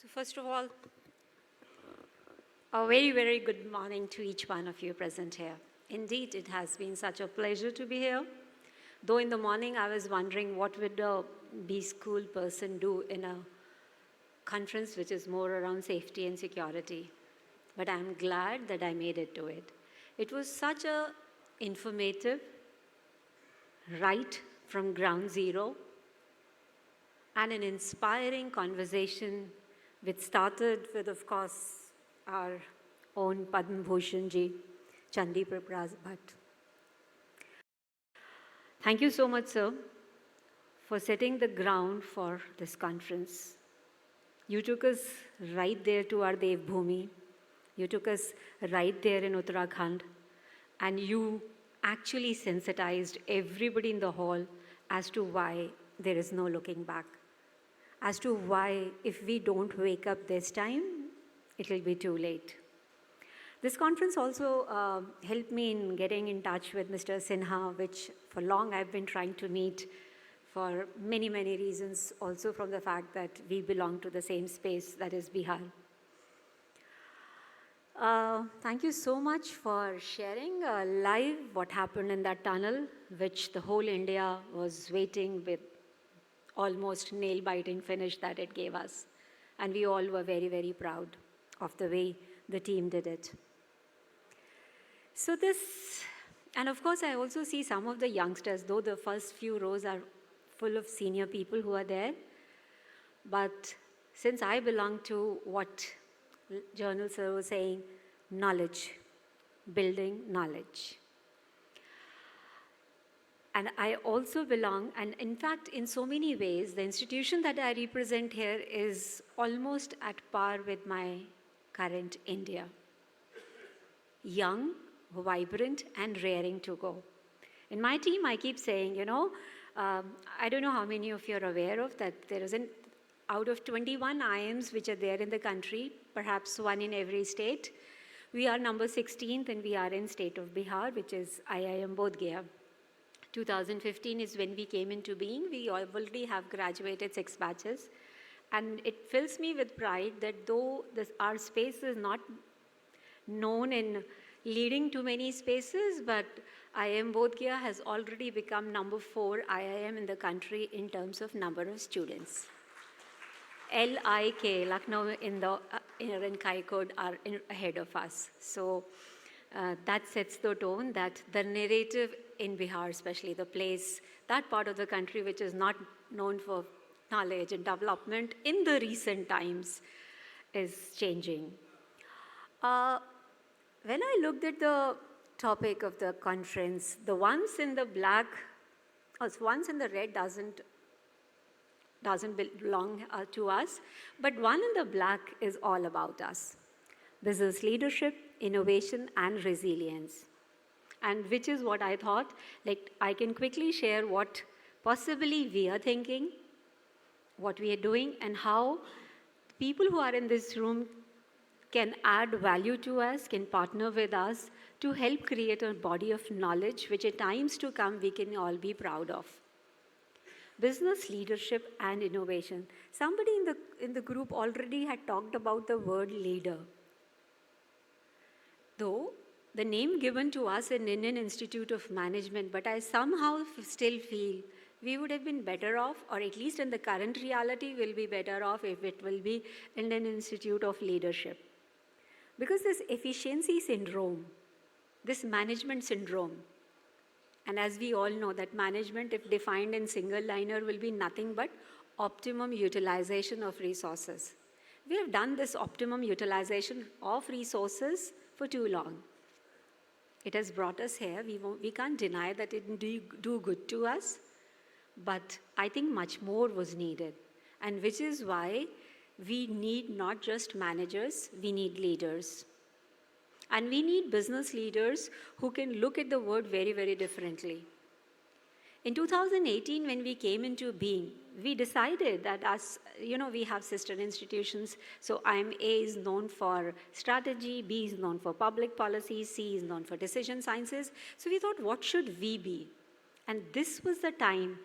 So first of all, a very, very good morning to each one of you present here. Indeed, it has been such a pleasure to be here. Though in the morning I was wondering what would a B-school person do in a conference which is more around safety and security. But I'm glad that I made it to it. It was such a informative, right from ground zero, and an inspiring conversation which started with, of course, our own Padma Bhushan ji, Chandi Prabhat. Thank you so much, sir, for setting the ground for this conference. You took us right there to our Dev Bhumi. You took us right there in Uttarakhand, and you actually sensitized everybody in the hall as to why there is no looking back, as to why if we don't wake up this time, it will be too late. This conference also helped me in getting in touch with Mr. Sinha, which for long I've been trying to meet for many, many reasons, also from the fact that we belong to the same space, that is Bihar. Thank you so much for sharing live what happened in that tunnel, which the whole India was waiting with almost nail-biting finish that it gave us. And we all were very, very proud of the way the team did it. So this, and of course I also see some of the youngsters, though the first few rows are full of senior people who are there. But since I belong to what Journal Sir was saying, knowledge, building knowledge. And I also belong, and in fact, in so many ways, the institution that I represent here is almost at par with my current India. Young, vibrant, and raring to go. In my team, I keep saying, I don't know how many of you are aware of that there isn't, out of 21 IIMs which are there in the country, perhaps one in every state, we are number 16th and we are in state of Bihar, which is IIM Bodh Gaya. 2015 is when we came into being. We already have graduated 6 batches. And it fills me with pride that though our space is not known in leading to many spaces, but IIM Bodh Gaya has already become number 4 IIM in the country in terms of number of students. LIK, Lucknow in the and Kai code are ahead of us. So that sets the tone that the narrative in Bihar, especially the place, that part of the country which is not known for knowledge and development in the recent times is changing. When I looked at the topic of the conference, the ones in the black, ones in the red doesn't belong to us, but one in the black is all about us. Business leadership, innovation, and resilience. And which is what I thought, I can quickly share what possibly we are thinking, what we are doing, and how people who are in this room can add value to us, can partner with us to help create a body of knowledge, which at times to come we can all be proud of. Business leadership and innovation. Somebody in the group already had talked about the word leader. Though the name given to us in Indian Institute of Management, but I somehow still feel we would have been better off, or at least in the current reality will be better off if it will be Indian Institute of Leadership. Because this efficiency syndrome, this management syndrome, and as we all know that management, if defined in single liner, will be nothing but optimum utilization of resources. We have done this optimum utilization of resources for too long. It has brought us here. We can't deny that it didn't do good to us, but I think much more was needed. And which is why we need not just managers, we need leaders. And we need business leaders who can look at the world very, very differently. In 2018, when we came into being, we decided that we have sister institutions. So IIM A is known for strategy, B is known for public policy, C is known for decision sciences. So we thought, what should we be? And this was the time,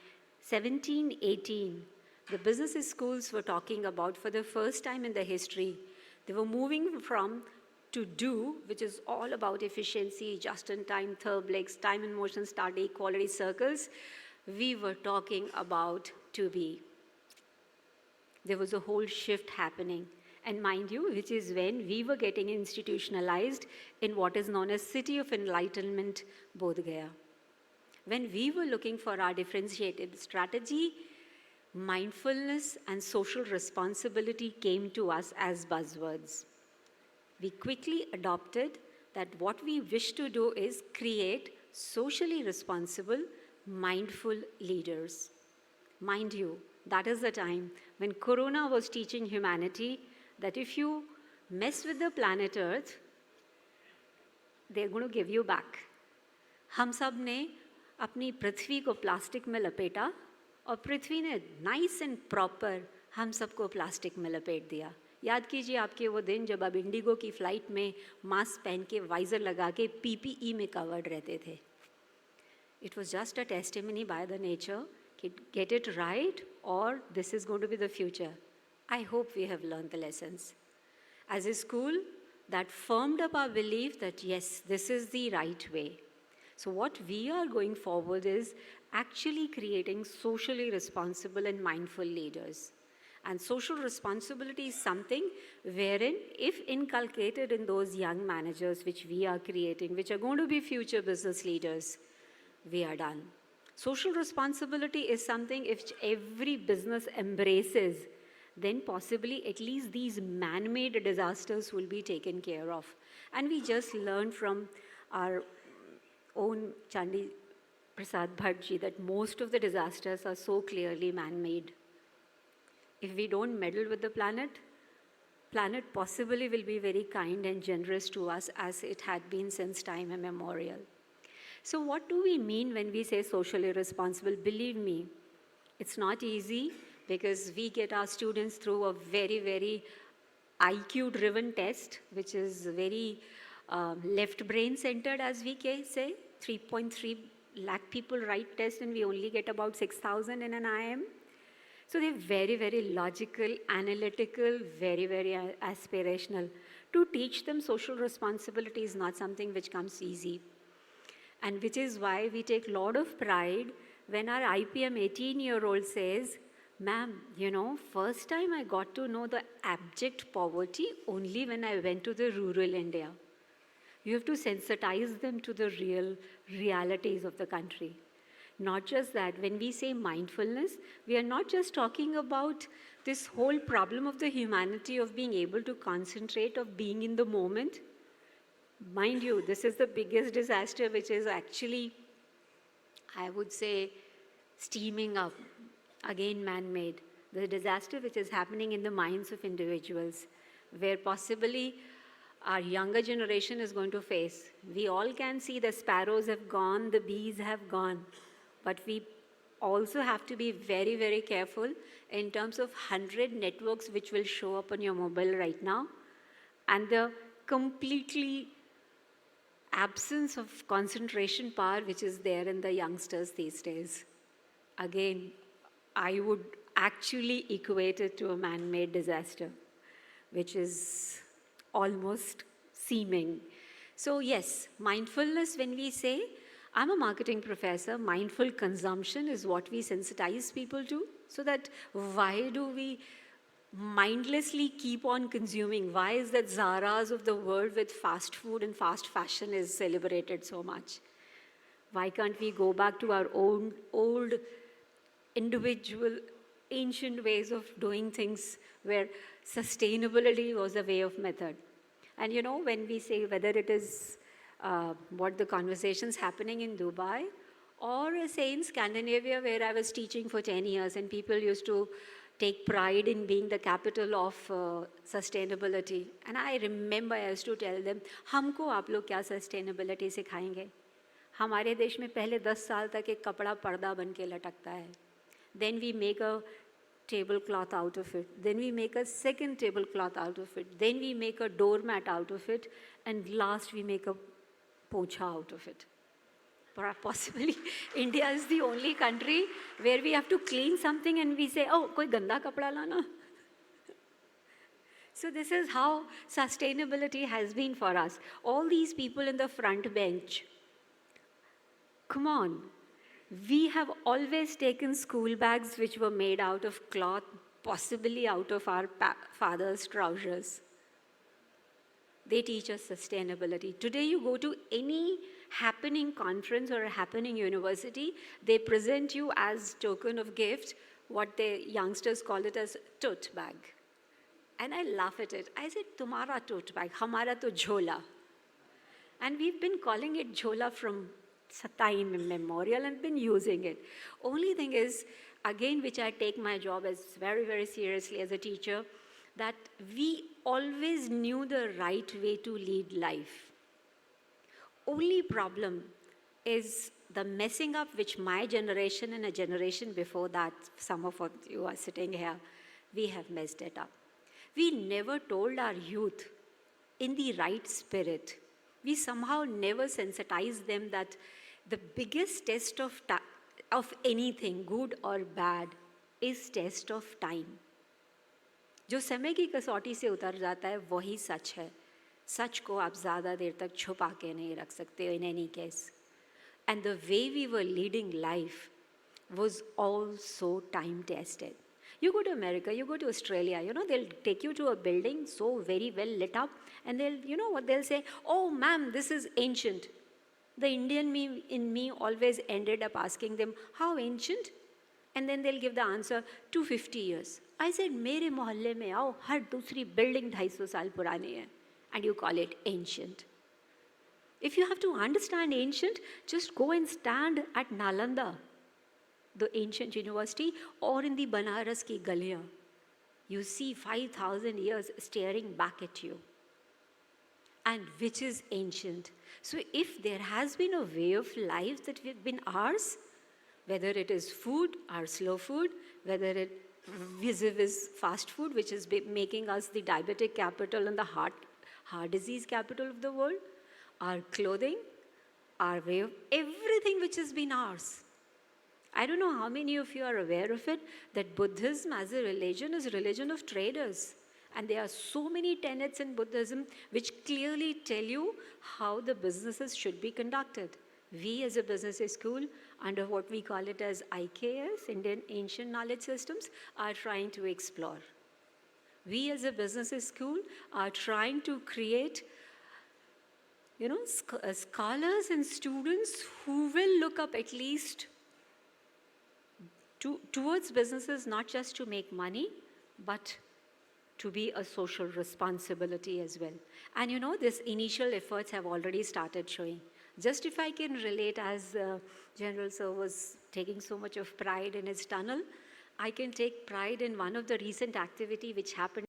17, 18, The business schools were talking about, for the first time in their history, they were moving from to do, which is all about efficiency, just-in-time, Thurblex, time and motion study, quality circles. We were talking about to be. There was a whole shift happening. And mind you, which is when we were getting institutionalized in what is known as City of Enlightenment, Bodh Gaya. When we were looking for our differentiated strategy, mindfulness and social responsibility came to us as buzzwords. We quickly adopted that what we wish to do is create socially responsible, mindful leaders. Mind you, that is the time when Corona was teaching humanity that if you mess with the planet Earth, they're going to give you back. हम सब ने अपनी पृथ्वी को plastic में लपेटा और पृथ्वी ने nice and proper हम सबको प्लास्टिक में लपेट दिया. याद कीजिए आपके वो दिन जब आप इंडिगो की फ़्लाइट में मास्क पहन के वाइज़र लगा के PPE में कवर्ड रहते थे. It was just a testimony by the nature, get it right or this is going to be the future. I hope we have learned the lessons. As a school, that firmed up our belief that yes, this is the right way. So what we are going forward is actually creating socially responsible and mindful leaders. And social responsibility is something wherein, if inculcated in those young managers which we are creating, which are going to be future business leaders, we are done. Social responsibility is something if every business embraces, then possibly at least these man-made disasters will be taken care of. And we just learned from our own Chandi Prasad Bhattji that most of the disasters are so clearly man-made. If we don't meddle with the planet possibly will be very kind and generous to us as it had been since time immemorial. So what do we mean when we say socially responsible? Believe me, it's not easy because we get our students through a very, very IQ-driven test, which is very left brain centered, as we say. 3.3 lakh people write test and we only get about 6,000 in an IM. So they're very, very logical, analytical, very, very aspirational. To teach them social responsibility is not something which comes easy. And which is why we take a lot of pride when our IPM 18-year-old says, ma'am, you know, first time I got to know the abject poverty only when I went to the rural India. You have to sensitize them to the real realities of the country. Not just that, when we say mindfulness, we are not just talking about this whole problem of the humanity of being able to concentrate, of being in the moment. Mind you, this is the biggest disaster which is actually, I would say, steaming up, again man-made. The disaster which is happening in the minds of individuals, where possibly our younger generation is going to face. We all can see the sparrows have gone, the bees have gone. But we also have to be very, very careful in terms of 100 networks which will show up on your mobile right now and the completely absence of concentration power which is there in the youngsters these days. Again, I would actually equate it to a man-made disaster, which is almost seeming. So yes, mindfulness, when we say, I'm a marketing professor, mindful consumption is what we sensitize people to, so that why do we mindlessly keep on consuming? Why is that Zara's of the world with fast food and fast fashion is celebrated so much? Why can't we go back to our own old, individual, ancient ways of doing things where sustainability was a way of method? And you know, when we say whether it is what the conversations happening in Dubai or say in Scandinavia where I was teaching for 10 years and people used to take pride in being the capital of sustainability. And I remember I used to tell them, हमको आप लोग क्या sustainability सिखाएंगे? हमारे देश में पहले 10 साल तक एक कपड़ा पर्दा बन के लटकता है. Then we make a tablecloth out of it. Then we make a second tablecloth out of it. Then we make a doormat out of it. And last we make a pocha out of it. Possibly India is the only country where we have to clean something and we say, oh, koi ganda kapda lana. So this is how sustainability has been for us. All these people in the front bench, come on. We have always taken school bags which were made out of cloth, possibly out of our father's trousers. They teach us sustainability. Today you go to any happening conference or a happening university, they present you as token of gift, what the youngsters call it as tote bag. And I laugh at it. I said, tumhara tote bag, hamara to jhola. And we've been calling it jhola from time immemorial and been using it. Only thing is, again, which I take my job as very, very seriously as a teacher, that we always knew the right way to lead life. Only problem is the messing up which my generation and a generation before that, some of you are sitting here, we have messed it up. We never told our youth in the right spirit. We somehow never sensitized them that the biggest test of anything, good or bad, is test of time. जो समय की कसौटी से उतर जाता है वही सच है. सच को आप ज़्यादा देर तक छुपा के नहीं रख सकते in any case. And the way we were leading life was also time tested. You go to America, you go to Australia, they'll take you to a building so very well lit up and they'll say, oh ma'am, this is ancient. The Indian in me always ended up asking them, how ancient? And then they'll give the answer, 250 years. I said, मेरे मोहल्ले में आओ, हर दूसरी building 250 साल पुरानी है. And you call it ancient. If you have to understand ancient, just go and stand at Nalanda, the ancient university, or in the Banaras ki galiyan. You see 5,000 years staring back at you. And which is ancient. So if there has been a way of life that has been ours, whether it is food, our slow food, whether it vis-a-vis fast food, which is making us the diabetic capital and the heart disease capital of the world, our clothing, our way of everything which has been ours. I don't know how many of you are aware of it, that Buddhism as a religion is a religion of traders. And there are so many tenets in Buddhism which clearly tell you how the businesses should be conducted. We as a business school, under what we call it as IKS, Indian Ancient Knowledge Systems, are trying to explore. We as a business school are trying to create scholars and students who will look up at least towards businesses, not just to make money, but to be a social responsibility as well. And these initial efforts have already started showing. Just if I can relate, as General Sir was taking so much of pride in his tunnel, I can take pride in one of the recent activity which happened